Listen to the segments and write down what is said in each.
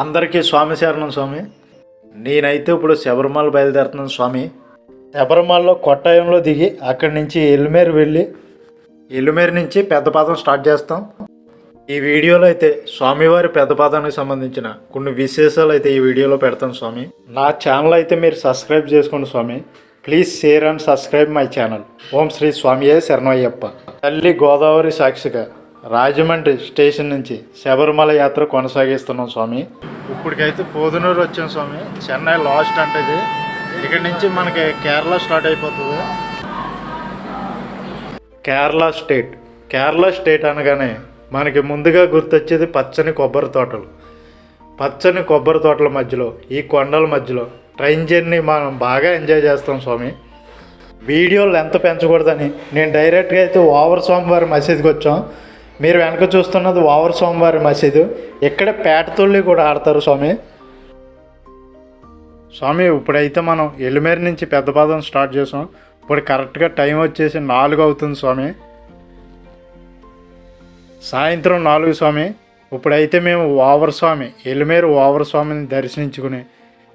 అందరికీ స్వామి శరణం స్వామి. నేనైతే ఇప్పుడు శబరిమల బయలుదేరుతున్నాను స్వామి. శబరిమలలో కొట్టాయంలో దిగి అక్కడి నుంచి ఎలిమేరు వెళ్ళి ఎలిమేరు నుంచి పెద్దపాదం స్టార్ట్ చేస్తాం. ఈ వీడియోలో అయితే స్వామివారి పెద్దపాదానికి సంబంధించిన కొన్ని విశేషాలు అయితే ఈ వీడియోలో పెడతాను స్వామి. నా ఛానల్ అయితే మీరు సబ్స్క్రైబ్ చేసుకోండి స్వామి. Please share and subscribe my channel. ఓం శ్రీ స్వామియే శరణయ్యప్ప. తల్లి గోదావరి సాక్షిగా రాజమండ్రి స్టేషన్ నుంచి శబరిమల యాత్ర కొనసాగిస్తున్నాం స్వామి. ఇప్పటికైతే పోదునూరు వచ్చాం స్వామి. చెన్నై లాస్ట్ అంటే ఇది. ఇక్కడి నుంచి మనకి కేరళ స్టార్ట్ అయిపోతుంది. కేరళ స్టేట్ అనగానే మనకి ముందుగా గుర్తొచ్చేది పచ్చని కొబ్బరి తోటలు. పచ్చని కొబ్బరి తోటల మధ్యలో ఈ కొండల మధ్యలో ట్రైన్ జర్నీ మనం బాగా ఎంజాయ్ చేస్తాం స్వామి. వీడియో లెంత్ పెంచకూడదని నేను డైరెక్ట్గా అయితే ఓవర్ స్వామివారి మసీద్కి వచ్చాం. మీరు వెనక చూస్తున్నది ఓవర్ స్వామివారి మసీదు. ఇక్కడ పేటతొల్లి కూడా ఆడతారు స్వామి. ఇప్పుడైతే మనం ఎలిమేరు నుంచి పెద్దపాదం స్టార్ట్ చేసాం. ఇప్పుడు కరెక్ట్గా టైం వచ్చేసి 4 అవుతుంది స్వామి. సాయంత్రం 4 స్వామి. ఇప్పుడైతే మేము ఎలిమేరు ఓవర్ స్వామిని దర్శించుకుని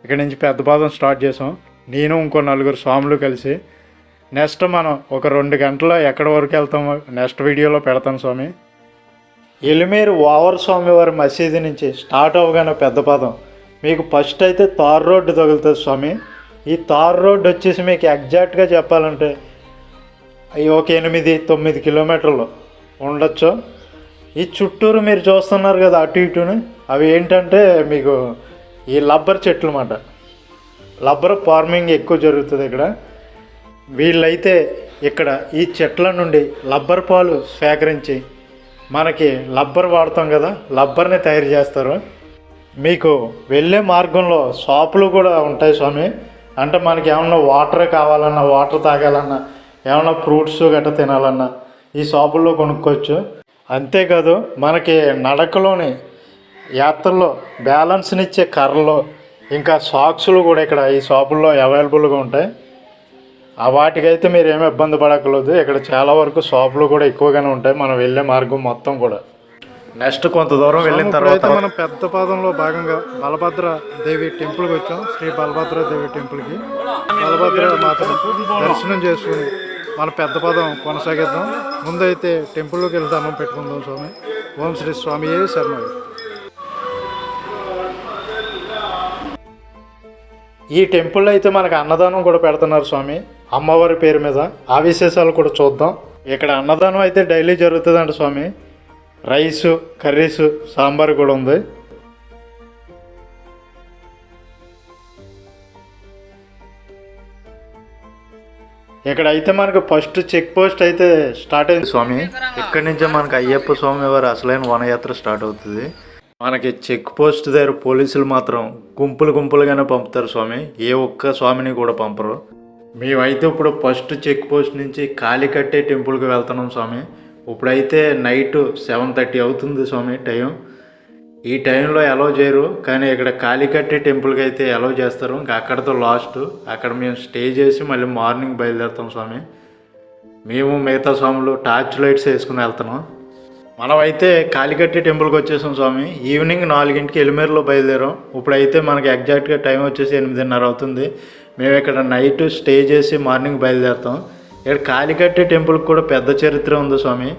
ఇక్కడి నుంచి పెద్దపాదం స్టార్ట్ చేసాం. నేను ఇంకో 4 స్వాములు కలిసి. నెక్స్ట్ మనం ఒక 2 గంటల ఎక్కడి వరకు వెళ్తామో నెక్స్ట్ వీడియోలో పెడతాను స్వామి. ఎలిమేరు ఓవర్ స్వామివారి మసీదు నుంచి స్టార్ట్ అవ్వగానే పెద్దపాదం మీకు ఫస్ట్ అయితే తార్ రోడ్డు తగులుతుంది స్వామి. ఈ తార్ రోడ్డు వచ్చేసి మీకు ఎగ్జాక్ట్గా చెప్పాలంటే ఒక 8-9 కిలోమీటర్లు ఉండొచ్చు. ఈ చుట్టూరు మీరు చూస్తున్నారు కదా అటు ఇటుని, అవి ఏంటంటే మీకు ఈ రబ్బర్ చెట్లు అన్నమాట. రబ్బర్ ఫార్మింగ్ ఎక్కువ జరుగుతుంది ఇక్కడ. వీళ్ళైతే ఇక్కడ ఈ చెట్ల నుండి రబ్బర్ పాలు సేకరించి మనకి రబ్బర్ వాడతాం కదా, రబ్బర్ని తయారు చేస్తారు. మీకు వెళ్ళే మార్గంలో షాపులు కూడా ఉంటాయి స్వామి. అంటే మనకి ఏమన్నా వాటర్ కావాలన్నా, వాటర్ తాగాలన్నా, ఏమన్నా ఫ్రూట్స్ గట్రా తినాలన్నా ఈ షాపుల్లో కొనుక్కోవచ్చు. అంతేకాదు మనకి నడకలోని యాత్రలో బ్యాలెన్స్నిచ్చే కర్రలు ఇంకా సాక్సులు కూడా ఇక్కడ ఈ షాపుల్లో అవైలబుల్గా ఉంటాయి. వాటికైతే మీరు ఏమీ ఇబ్బంది పడక్కర్లేదు. ఇక్కడ చాలా వరకు షాపులు కూడా ఎక్కువగానే ఉంటాయి మనం వెళ్ళే మార్గం మొత్తం కూడా. నెక్స్ట్ కొంత దూరం వెళ్ళిన తర్వాత మనం పెద్దపాదంలో భాగంగా బలభద్ర దేవి టెంపుల్కి వచ్చాం. శ్రీ బలభద్ర దేవి టెంపుల్కి బలభద్ర మాత్రం దర్శనం చేసుకుని మన పెద్దపాదం కొనసాగిద్దాం. ముందైతే టెంపుల్లోకి వెళ్ళి దండం పెట్టుకుందాం స్వామి. ఓం శ్రీ స్వామియే శరణయ్య. ఈ టెంపుల్లో అయితే మనకు అన్నదానం కూడా పెడుతున్నారు స్వామి, అమ్మవారి పేరు మీద. ఆ విశేషాలు కూడా చూద్దాం. ఇక్కడ అన్నదానం అయితే డైలీ జరుగుతుందంట స్వామి. రైసు, కర్రీసు, సాంబార్ కూడా ఉంది. ఇక్కడ అయితే మనకు ఫస్ట్ చెక్ పోస్ట్ అయితే స్టార్ట్ అయింది స్వామి. ఇక్కడి నుంచే మనకు అయ్యప్ప స్వామి వారి అసలైన వనయాత్ర స్టార్ట్ అవుతుంది. మనకి చెక్ పోస్ట్ దగ్గర పోలీసులు మాత్రం గుంపులుగానే పంపుతారు స్వామి. ఏ ఒక్క స్వామిని కూడా పంపరు. మేమైతే ఇప్పుడు ఫస్ట్ చెక్ పోస్ట్ నుంచి కాళీకట్టే టెంపుల్కి వెళ్తున్నాం స్వామి. ఇప్పుడైతే నైట్ 7:30 అవుతుంది స్వామి టైం. ఈ టైంలో అలౌ చేయరు, కానీ ఇక్కడ కాళీకట్టే టెంపుల్కి అయితే అలౌ చేస్తారు. ఇంకా అక్కడితో లాస్ట్. అక్కడ మేము స్టే చేసి మళ్ళీ మార్నింగ్ బయలుదేరుతాం స్వామి. మేము మిగతా స్వాములు టార్చ్ లైట్స్ వేసుకుని వెళ్తున్నాం. మనమైతే కాళీకట్టే టెంపుల్కి వచ్చేసాం స్వామి. ఈవినింగ్ 4కి ఎలిమేరులో బయలుదేరాం. ఇప్పుడైతే మనకి ఎగ్జాక్ట్గా టైం వచ్చేసి 8:30 అవుతుంది. మేము ఇక్కడ నైట్ స్టే చేసి మార్నింగ్ బయలుదేరుతాం. ఇక్కడ కాళీకట్టే టెంపుల్కి కూడా పెద్ద చరిత్ర ఉంది స్వామి.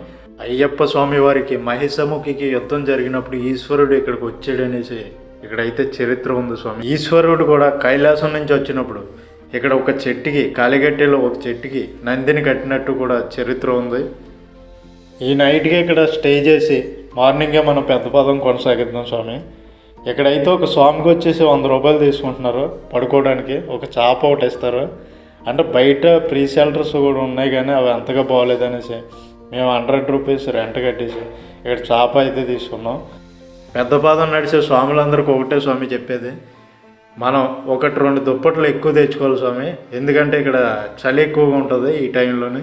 అయ్యప్ప స్వామి వారికి మహిషముఖికి యుద్ధం జరిగినప్పుడు ఈశ్వరుడు ఇక్కడికి వచ్చాడనేసి ఇక్కడైతే చరిత్ర ఉంది స్వామి. ఈశ్వరుడు కూడా కైలాసం నుంచి వచ్చినప్పుడు ఇక్కడ ఒక చెట్టుకి, కాళీకట్టేలో ఒక చెట్టుకి నందిని కట్టినట్టు కూడా చరిత్ర ఉంది. ఈ నైట్కి ఇక్కడ స్టే చేసి మార్నింగే మనం పెద్దపాదం కొనసాగిద్దాం స్వామి. ఇక్కడైతే ఒక స్వామికి వచ్చేసి 100 రూపాయలు తీసుకుంటున్నారు పడుకోవడానికి. ఒక చాప ఒకటి ఇస్తారు. అంటే బయట ప్రీ షెల్టర్స్ కూడా ఉన్నాయి, కానీ అవి అంతగా బాగోలేదనేసి మేము 100 రూపీస్ రెంట్ కట్టేసి ఇక్కడ చాప అయితే తీసుకున్నాం. పెద్దపాదం నడిచే స్వాములందరికీ ఒకటే స్వామి చెప్పేది, మనం 1-2 దుప్పట్లు ఎక్కువ తెచ్చుకోవాలి స్వామి. ఎందుకంటే ఇక్కడ చలి ఎక్కువగా ఉంటుంది ఈ టైంలోని.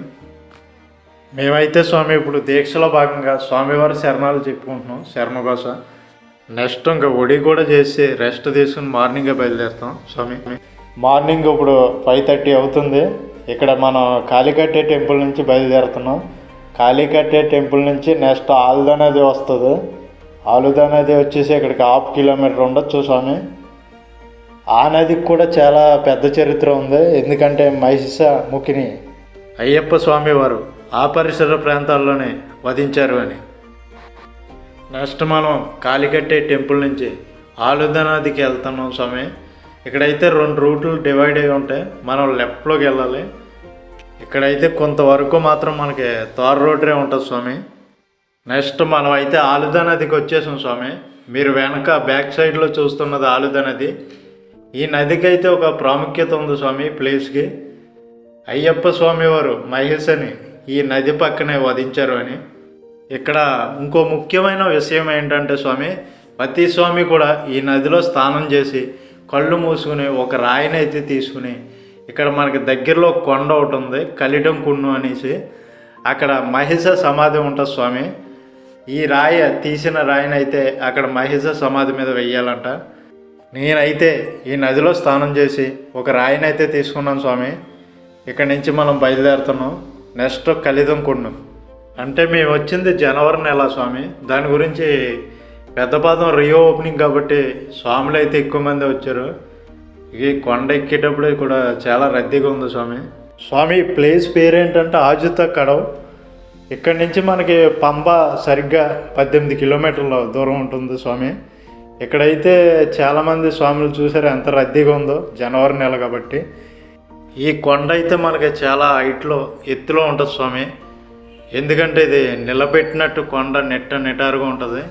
మేమైతే స్వామి ఇప్పుడు దీక్షలో భాగంగా స్వామివారి శరణాలు చెప్పుకుంటున్నాం, శరణఘోష. నెక్స్ట్ ఇంకా ఒడి కూడా చేసి రెస్ట్ తీసుకుని మార్నింగే బయలుదేరుతాం స్వామి. మార్నింగ్ ఇప్పుడు 5:30 అవుతుంది. ఇక్కడ మనం కాళీకట్టే టెంపుల్ నుంచి బయలుదేరుతున్నాం. కాళీకట్టే టెంపుల్ నుంచి నెక్స్ట్ ఆల్దోన్ అది వస్తుంది. ఆలుదా నది వచ్చేసి ఇక్కడికి 1/2 కిలోమీటర్ ఉండొచ్చు స్వామి. ఆ నదికి కూడా చాలా పెద్ద చరిత్ర ఉంది. ఎందుకంటే మహిషముఖిని అయ్యప్ప స్వామి వారు ఆ పరిసర ప్రాంతాల్లోనే వధించారు అని. నెక్స్ట్ మనం కాలికట్టే టెంపుల్ నుంచి ఆలుదా నదికి వెళ్తున్నాం స్వామి. ఇక్కడైతే 2 రూట్లు డివైడ్ అయి ఉంటాయి. మనం లెఫ్ట్లోకి వెళ్ళాలి. ఇక్కడైతే కొంతవరకు మాత్రం మనకి తార్ రోడ్డే ఉంటుంది స్వామి. నెక్స్ట్ మనం అయితే ఆలుదా నదికి వచ్చేసాం స్వామి. మీరు వెనక బ్యాక్ సైడ్లో చూస్తున్నది ఆలుదా నది. ఈ నదికి అయితే ఒక ప్రాముఖ్యత ఉంది స్వామి. ప్లేస్కి అయ్యప్ప స్వామి వారు మహేశని ఈ నది పక్కనే వధించారు అని. ఇక్కడ ఇంకో ముఖ్యమైన విషయం ఏంటంటే స్వామి, ప్రతి స్వామి కూడా ఈ నదిలో స్నానం చేసి కళ్ళు మూసుకుని ఒక రాయిని అయితే తీసుకుని, ఇక్కడ మనకి దగ్గరలో కొండ ఒకటి ఉంది కలిటం కున్ను అనేసి, అక్కడ మహిష సమాధి ఉంటుంది స్వామి. ఈ రాయి తీసిన రాయిని అయితే అక్కడ మహిష సమాధి మీద వెయ్యాలంట. నేనైతే ఈ నదిలో స్నానం చేసి ఒక రాయిని అయితే తీసుకున్నాను స్వామి. ఇక్కడ నుంచి మనం బయలుదేరుతున్నాం. నెక్స్ట్ కలితం కున్ను అంటే మేము వచ్చింది జనవరి నెల స్వామి. దాని గురించి పెద్దపాదం రియో ఓపెనింగ్ కాబట్టి స్వాములు అయితే ఎక్కువ మంది వచ్చారు. ఈ కొండ ఎక్కేటప్పుడు కూడా చాలా రద్దీగా ఉంది స్వామి. స్వామి ప్లేస్ పేరేంటంటే ఆజుత కడవ్. ఇక్కడి నుంచి మనకి పంబ సరిగ్గా 18 కిలోమీటర్ల దూరం ఉంటుంది స్వామి. ఇక్కడైతే చాలామంది స్వాములు చూసారు ఎంత రద్దీగా ఉందో, జనవరి నెల కాబట్టి. ఈ కొండ అయితే మనకి చాలా హైట్లో ఎత్తులో ఉంటుంది స్వామి. ఎందుకంటే ఇది నిలబెట్టినట్టు కొండ నిటారుగా ఉంటుంది.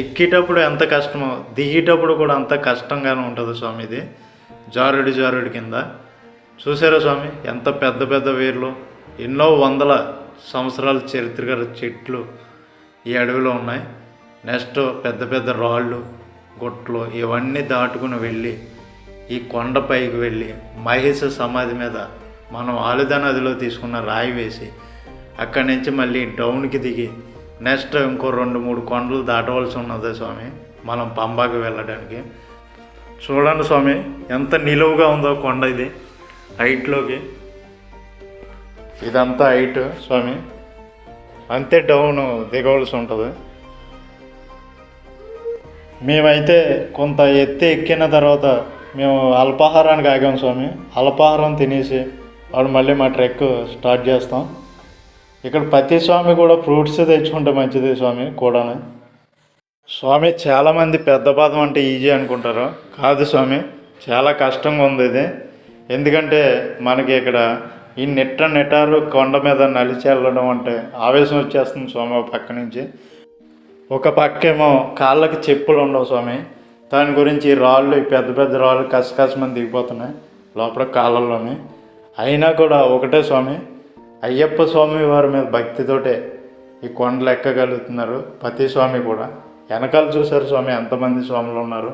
ఎక్కేటప్పుడు ఎంత కష్టమో దిగేటప్పుడు కూడా అంత కష్టంగానే ఉంటుంది స్వామి. ఇది జారుడు కింద చూసారా స్వామి, ఎంత పెద్ద పెద్ద వేర్లు, ఎన్నో వందల సంవత్సరాల చరిత్ర గల చెట్లు ఈ అడవిలో ఉన్నాయి. నెక్స్ట్ పెద్ద పెద్ద రాళ్ళు గుట్టలు ఇవన్నీ దాటుకుని వెళ్ళి ఈ కొండపైకి వెళ్ళి మహేశ సమాధి మీద మనం ఆలుదా నదిలో తీసుకున్న రాయి వేసి అక్కడి నుంచి మళ్ళీ డౌన్కి దిగి నెక్స్ట్ ఇంకో 2-3 కొండలు దాటవలసి ఉన్నది స్వామి మనం పంబాకి వెళ్ళడానికి. చూడండి స్వామి ఎంత నిలువుగా ఉందో కొండ. ఇది హైట్లోకి ఇదంతా హైట్ స్వామి, అంతే డౌన్ దిగవలసి ఉంటుంది. మేమైతే కొంత ఎత్తి ఎక్కిన తర్వాత మేము అల్పాహారానికి ఆగాం స్వామి. అల్పాహారం తినేసి వాడు మళ్ళీ మా ట్రెక్ స్టార్ట్ చేస్తాం. ఇక్కడ ప్రతి స్వామి కూడా ఫ్రూట్స్ తెచ్చుకుంటే మంచిది స్వామి కూడా. స్వామి చాలామంది పెద్ద పాదం అంటే ఈజీ అనుకుంటారు, కాదు స్వామి, చాలా కష్టంగా ఉంది ఇది. ఎందుకంటే మనకి ఇక్కడ ఈ నిటారు కొండ మీద నలిచి వెళ్ళడం అంటే ఆవేశం వచ్చేస్తుంది స్వామి. ఒక పక్క నుంచి ఒక పక్కేమో కాళ్ళకి చెప్పులు ఉండవు స్వామి. దాని గురించి రాళ్ళు పెద్ద పెద్ద రాళ్ళు కసకసమని దిగిపోతున్నాయి లోపల కాళ్ళల్లోని. అయినా కూడా ఒకటే స్వామి, అయ్యప్ప స్వామి వారి మీద భక్తితోటే ఈ కొండలు ఎక్కగలుగుతున్నారు ప్రతి స్వామి కూడా. వెనకాల చూశారు స్వామి ఎంతమంది స్వాములు ఉన్నారు.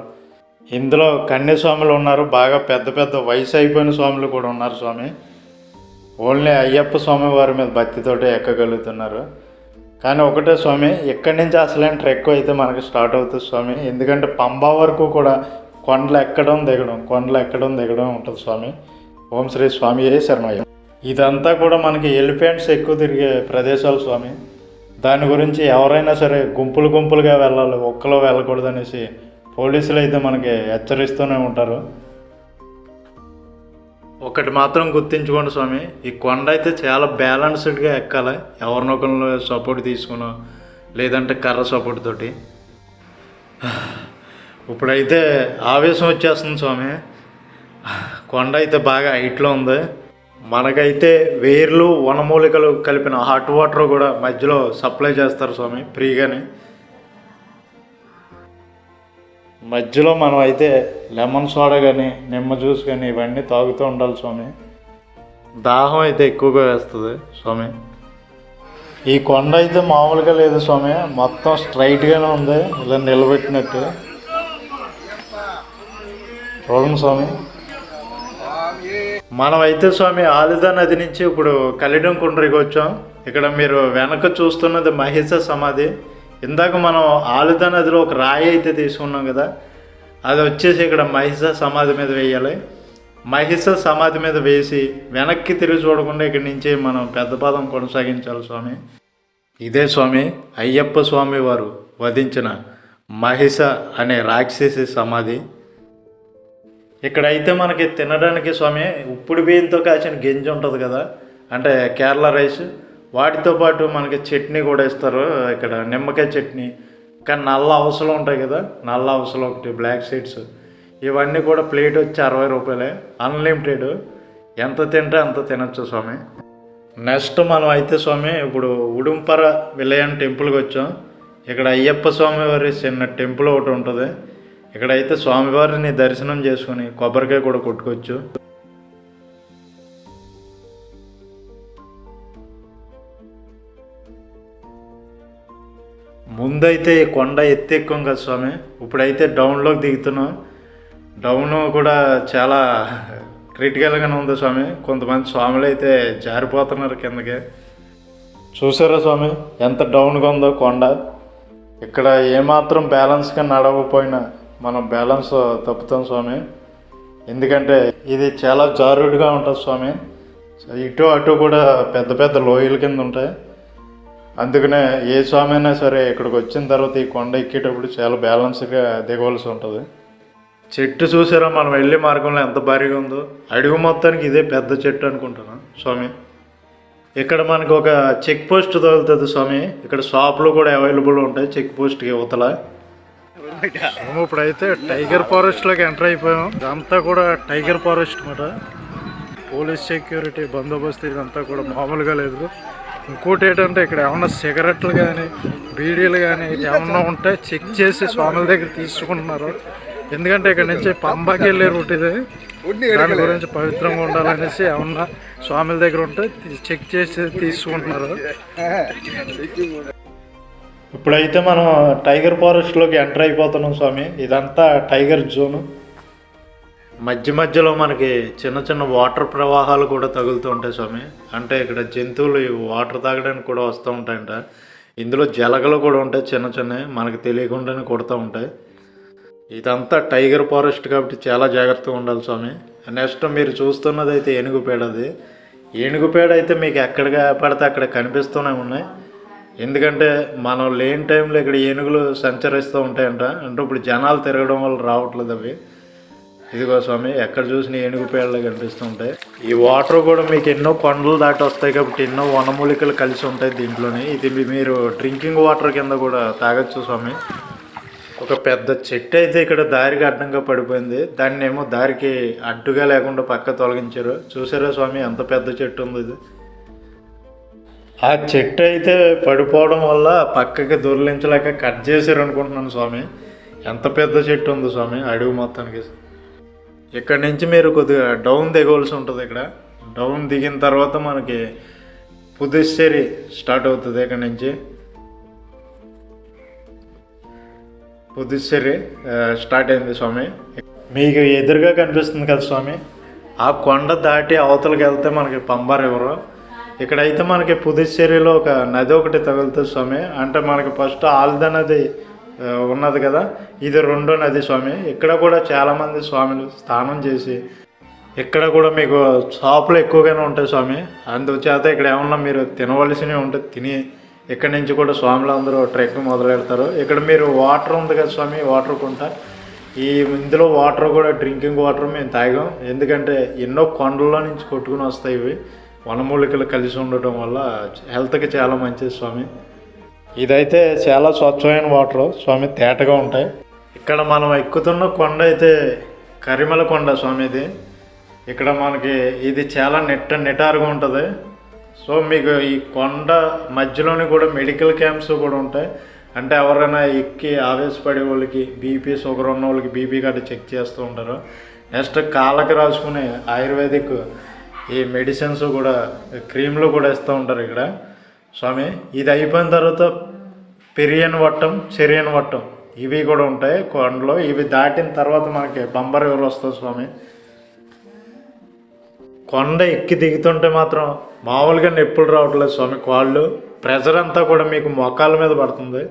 ఇందులో కన్య స్వాములు ఉన్నారు, బాగా పెద్ద పెద్ద వయసు అయిపోయిన స్వాములు కూడా ఉన్నారు స్వామి. ఓన్లీ అయ్యప్ప స్వామి వారి మీద భక్తితోటే ఎక్కగలుగుతున్నారు. కానీ ఒకటే స్వామి, ఇక్కడి నుంచి అసలైన ట్రెక్ అయితే మనకి స్టార్ట్ అవుతుంది స్వామి. ఎందుకంటే పంబా వరకు కూడా కొండలు ఎక్కడం దిగడం ఉంటుంది స్వామి. ఓం శ్రీ స్వామి శరణయ్య. ఇదంతా కూడా మనకి ఎలిఫెంట్స్ ఎక్కువ తిరిగే ప్రదేశాలు స్వామి. దాని గురించి ఎవరైనా సరే గుంపులుగా వెళ్ళాలి, ఒక్కలో వెళ్ళకూడదు అనేసి పోలీసులు అయితే మనకి హెచ్చరిస్తూనే ఉంటారు. ఒకటి మాత్రం గుర్తుంచుకోండి స్వామి, ఈ కొండ అయితే చాలా బ్యాలెన్స్డ్గా ఎక్కాలి. ఎవరినొకరిలో సపోర్ట్ తీసుకునో లేదంటే కర్ర సపోర్ట్ తోటి. ఇప్పుడైతే ఆవేశం వచ్చేస్తుంది స్వామి. కొండ అయితే బాగా హైట్లో ఉంది. మనకైతే వేర్లు వనమూలికలు కలిపిన హాట్ వాటర్ కూడా మధ్యలో సప్లై చేస్తారు స్వామి ఫ్రీగానే. మధ్యలో మనం అయితే లెమన్ సోడా కానీ నిమ్మ జ్యూస్ కానీ ఇవన్నీ తాగుతూ ఉండాలి స్వామి. దాహం అయితే ఎక్కువగా వేస్తుంది స్వామి. ఈ కొండ అయితే మామూలుగా లేదు స్వామి, మొత్తం స్ట్రైట్గానే ఉంది ఇలా నిలబెట్టినట్టు. చూడండి స్వామి. మనమైతే స్వామి ఆలుదా నది నుంచి ఇప్పుడు కలిటం కుండ్రికి వచ్చాం. ఇక్కడ మీరు వెనక చూస్తున్నది మహేశ సమాధి. ఇందాక మనం ఆలుదా నదిలో ఒక రాయి అయితే తీసుకున్నాం కదా, అది వచ్చేసి ఇక్కడ మహిష సమాధి మీద వేయాలి. మహిష సమాధి మీద వేసి వెనక్కి తిరిగి చూడకుండా ఇక్కడి నుంచి మనం పెద్ద పాదం కొనసాగించాలి స్వామి. ఇదే స్వామి అయ్యప్ప స్వామి వారు వధించిన మహిష అనే రాక్షసి సమాధి. ఇక్కడైతే మనకి తినడానికి స్వామి ఉప్పుడు బియ్యంతో కాచిన గింజ ఉంటుంది కదా, అంటే కేరళ రైస్, వాటితో పాటు మనకి చట్నీ కూడా ఇస్తారు ఇక్కడ, నిమ్మకాయ చట్నీ. కానీ నల్ల అవసరం ఉంటాయి కదా, నల్ల అవసరం ఒకటి, బ్లాక్ సీడ్స్, ఇవన్నీ కూడా ప్లేట్ వచ్చి 60 రూపాయలే, అన్లిమిటెడ్, ఎంత తింటే అంత తినచ్చు స్వామి. నెక్స్ట్ మనం అయితే స్వామి ఇప్పుడు ఉడుంపర విలయన్ టెంపుల్కి వచ్చాం. ఇక్కడ అయ్యప్ప స్వామివారి చిన్న టెంపుల్ ఒకటి ఉంటుంది. ఇక్కడైతే స్వామివారిని దర్శనం చేసుకుని కొబ్బరికాయ కూడా కొట్టుకోవచ్చు. ముందైతే కొండ ఎత్తి ఎక్కువం కదా స్వామి, ఇప్పుడైతే డౌన్లోకి దిగుతున్నాం. డౌన్ కూడా చాలా క్రిటికల్గానే ఉంది స్వామి. కొంతమంది స్వాములు అయితే జారిపోతున్నారు కిందకి. చూసారా స్వామి ఎంత డౌన్గా ఉందో కొండ. ఇక్కడ ఏమాత్రం బ్యాలెన్స్గా నడవకపోయినా మనం బ్యాలెన్స్ తప్పుతాం స్వామి. ఎందుకంటే ఇది చాలా జారుడుగా ఉంటుంది స్వామి. ఇటు అటు కూడా పెద్ద పెద్ద లోయల కింద ఉంటాయి. అందుకనే ఏ స్వామి అయినా సరే ఇక్కడికి వచ్చిన తర్వాత ఈ కొండ ఎక్కేటప్పుడు చాలా బ్యాలెన్స్గా దిగవలసి ఉంటుంది. చెట్టు చూసారా మనం వెళ్ళే మార్గంలో ఎంత భారీగా ఉందో. అడుగు మొత్తానికి ఇదే పెద్ద చెట్టు అనుకుంటున్నాను స్వామి. ఇక్కడ మనకు ఒక చెక్ పోస్ట్ తగులుతుంది స్వామి. ఇక్కడ షాపులు కూడా అవైలబుల్ ఉంటాయి చెక్ పోస్ట్కి యువతల. ఇప్పుడైతే టైగర్ ఫారెస్ట్లోకి ఎంటర్ అయిపోయాం. ఇదంతా కూడా టైగర్ ఫారెస్ట్ అన్నమాట. పోలీస్ సెక్యూరిటీ బందోబస్తు ఇదంతా కూడా మామూలుగా లేదు. ఇంకోటి ఏంటంటే ఇక్కడ ఏమన్నా సిగరెట్లు కానీ బీడీలు కానీ ఏమన్నా ఉంటే చెక్ చేసి స్వాముల దగ్గర తీసుకుంటున్నారు. ఎందుకంటే ఇక్కడ నుంచి పంబాకి వెళ్ళే రూట్ ఇది. దాని గురించి పవిత్రంగా ఉండాలనేసి ఏమన్నా స్వాముల దగ్గర ఉంటే చెక్ చేసి తీసుకుంటున్నారు. ఇప్పుడైతే మనం టైగర్ ఫారెస్ట్లోకి ఎంటర్ అయిపోతున్నాం స్వామి. ఇదంతా టైగర్ జోను. మధ్య మధ్యలో మనకి చిన్న చిన్న వాటర్ ప్రవాహాలు కూడా తగులుతూ ఉంటాయి స్వామి. అంటే ఇక్కడ జంతువులు వాటర్ తాగడానికి కూడా వస్తూ ఉంటాయంట. ఇందులో జలగలు కూడా ఉంటాయి చిన్న చిన్నవి, మనకు తెలియకుండానే కొడుతూ ఉంటాయి. ఇదంతా టైగర్ ఫారెస్ట్ కాబట్టి చాలా జాగ్రత్తగా ఉండాలి స్వామి. నెక్స్ట్ మీరు చూస్తున్నది అయితే ఏనుగుపేడ. అది ఏనుగుపేడ అయితే మీకు ఎక్కడ పడితే అక్కడ కనిపిస్తూనే ఉన్నాయి. ఎందుకంటే మనం లేని టైంలో ఇక్కడ ఏనుగులు సంచరిస్తూ ఉంటాయంట. అంటే ఇప్పుడు జనాలు తిరగడం వల్ల రావట్లేదు అవి. ఇదిగో స్వామి ఎక్కడ చూసిన ఏనుగు పేడలు కనిపిస్తూ ఉంటాయి. ఈ వాటర్ కూడా మీకు ఎన్నో కొండలు దాటి వస్తాయి కాబట్టి ఎన్నో వనమూలికలు కలిసి ఉంటాయి దీంట్లోనే. ఇది మీరు డ్రింకింగ్ వాటర్ కింద కూడా తాగొచ్చు స్వామి. ఒక పెద్ద చెట్టు అయితే ఇక్కడ దారికి అడ్డంగా పడిపోయింది. దాన్ని ఏమో దారికి అడ్డుగా లేకుండా పక్క తొలగించారు. చూసారా స్వామి ఎంత పెద్ద చెట్టు ఉంది ఇది. ఆ చెట్టు అయితే పడిపోవడం వల్ల పక్కకి దొర్లించలేక కట్ చేశారు అనుకుంటున్నాను స్వామి. ఎంత పెద్ద చెట్టు ఉంది స్వామి అడుగు మొత్తానికి. ఇక్కడ నుంచి మీరు కొద్దిగా డౌన్ దిగవలసి ఉంటుంది. ఇక్కడ డౌన్ దిగిన తర్వాత మనకి పుదుచ్చేరి స్టార్ట్ అవుతుంది. ఇక్కడ నుంచి పుదుచ్చేరి స్టార్ట్ అయింది స్వామి. మీకు ఎదురుగా కనిపిస్తుంది కదా స్వామి, ఆ కొండ దాటి అవతలకి వెళ్తే మనకి పంబా రివరు. ఇక్కడైతే మనకి పుదుచ్చేరిలో ఒక నది ఒకటి తగులుతుంది స్వామి. అంటే మనకి ఫస్ట్ ఆల్ద నది ఉన్నది కదా, ఇది రెండో నది స్వామి. ఇక్కడ కూడా చాలామంది స్వాములు స్నానం చేసి, ఇక్కడ కూడా మీకు షాపులు ఎక్కువగానే ఉంటాయి స్వామి. అందుచేత ఇక్కడ ఏమన్నా మీరు తినవలసినవి ఉంటే తిని ఇక్కడ నుంచి కూడా స్వాములు అందరూ ట్రెక్ మొదలు పెడతారు. ఇక్కడ మీరు వాటర్ ఉంది కదా స్వామి, వాటర్ కుంట, ఇందులో వాటర్ కూడా డ్రింకింగ్ వాటర్ మేము తాగాం. ఎందుకంటే ఎన్నో కొండల్లో నుంచి కొట్టుకుని వస్తాయి ఇవి. వనమూలికలు కలిసి ఉండటం వల్ల హెల్త్కి చాలా మంచిది స్వామి. ఇదైతే చాలా స్వచ్ఛమైన వాటర్ స్వామి, తేటగా ఉంటాయి. ఇక్కడ మనం ఎక్కుతున్న కొండ అయితే కరిమల కొండ స్వామి ఇది. ఇక్కడ మనకి ఇది చాలా నిటారుగా ఉంటుంది. సో మీకు ఈ కొండ మధ్యలోని కూడా మెడికల్ క్యాంప్స్ కూడా ఉంటాయి. అంటే ఎవరైనా ఎక్కి ఆవేశపడే వాళ్ళకి, బీపీ షుగర్ ఉన్న వాళ్ళకి బీపీ గట్రా చెక్ చేస్తూ ఉంటారు. నెక్స్ట్ కాళ్ళకి రాసుకునే ఆయుర్వేదిక్ ఈ మెడిసిన్స్ కూడా, క్రీమ్లు కూడా ఇస్తూ ఉంటారు ఇక్కడ స్వామి. ఇది అయిపోయిన తర్వాత పెరియన్ వట్టం, చెరియన్ వట్టం ఇవి కూడా ఉంటాయి కొండలో. ఇవి దాటిన తర్వాత మనకి బంబర్ రివర్ వస్తుంది స్వామి. కొండ ఎక్కి దిగుతుంటే మాత్రం మామూలుగా నొప్పులు రావట్లేదు స్వామి. కాళ్ళు ప్రెషర్ అంతా కూడా మీకు మోకాళ్ళ మీద పడుతుంది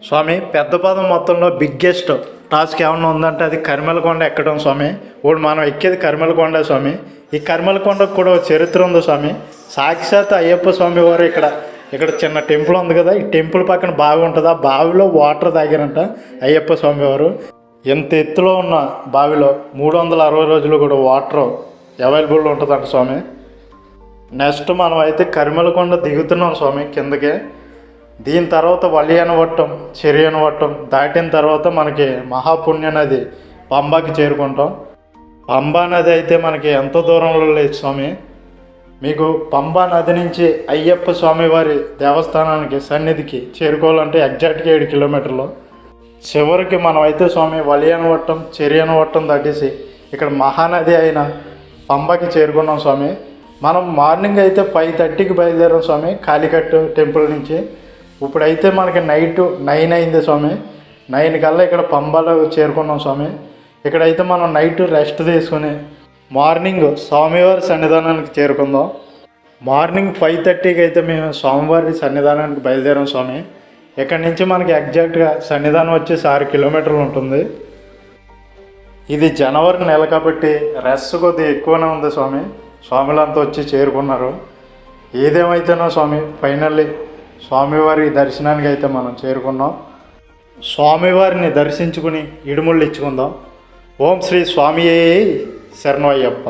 స్వామి. పెద్ద పదం మొత్తంలో బిగ్గెస్ట్ టాస్క్ ఏమన్నా ఉందంటే అది కరిమల కొండ ఎక్కడం స్వామి. ఇప్పుడు మనం ఎక్కేది కరిమల కొండ స్వామి. ఈ కరిమల కొండకు కూడా చరిత్ర ఉంది స్వామి. సాక్షాత్ అయ్యప్ప స్వామి వారు ఇక్కడ ఇక్కడ చిన్న టెంపుల్ ఉంది కదా, ఈ టెంపుల్ పక్కన బావి ఉంటుంది. ఆ బావిలో వాటర్ తాగారంట అయ్యప్ప స్వామి వారు. ఎంత ఎత్తులో ఉన్న బావిలో 360 రోజులు కూడా వాటర్ అవైలబుల్ ఉంటుందంట స్వామి. నెక్స్ట్ మనం అయితే కరిమలకొండ దిగుతున్నాం స్వామి కిందకి. దీని తర్వాత వలియనవట్టం, చెరియనవట్టం దాటిన తర్వాత మనకి మహాపుణ్య నది పంబాకి చేరుకుంటాం. పంబా నది అయితే మనకి ఎంతో దూరంలో లేదు స్వామి. మీకు పంబా నది నుంచి అయ్యప్ప స్వామి వారి దేవస్థానానికి సన్నిధికి చేరుకోవాలంటే ఎగ్జాక్ట్గా 7 కిలోమీటర్లు. చివరికి మనం అయితే స్వామి వలియనవట్టం, చెరియనవట్టం దాటేసి ఇక్కడ మహానది అయిన పంబాకి చేరుకున్నాం స్వామి. మనం మార్నింగ్ అయితే 5:30కి బయలుదేరాం స్వామి కాళీకట్టు టెంపుల్ నుంచి. ఇప్పుడైతే మనకి నైట్ 9 అయింది స్వామి. 9 కల్లా ఇక్కడ పంబాలో చేరుకున్నాం స్వామి. ఇక్కడైతే మనం నైట్ రెస్ట్ తీసుకుని మార్నింగ్ స్వామివారి సన్నిధానానికి చేరుకుందాం. మార్నింగ్ 5:30కి అయితే మేము స్వామివారి సన్నిధానానికి బయలుదేరాం స్వామి. ఇక్కడ నుంచి మనకి ఎగ్జాక్ట్గా సన్నిధానం వచ్చేసి 6 కిలోమీటర్లు ఉంటుంది. ఇది జనవరి నెల కాబట్టి రష్ కొద్దిగా ఎక్కువనే ఉంది స్వామి. స్వాములంతా వచ్చి చేరుకున్నారు. ఏదేమైతేనో స్వామి ఫైనల్లీ స్వామివారి దర్శనానికి అయితే మనం చేరుకున్నాం. స్వామివారిని దర్శించుకుని ఇడుముళ్ళు ఇచ్చుకుందాం. ఓం శ్రీ స్వామియే శరణం అయ్యప్ప.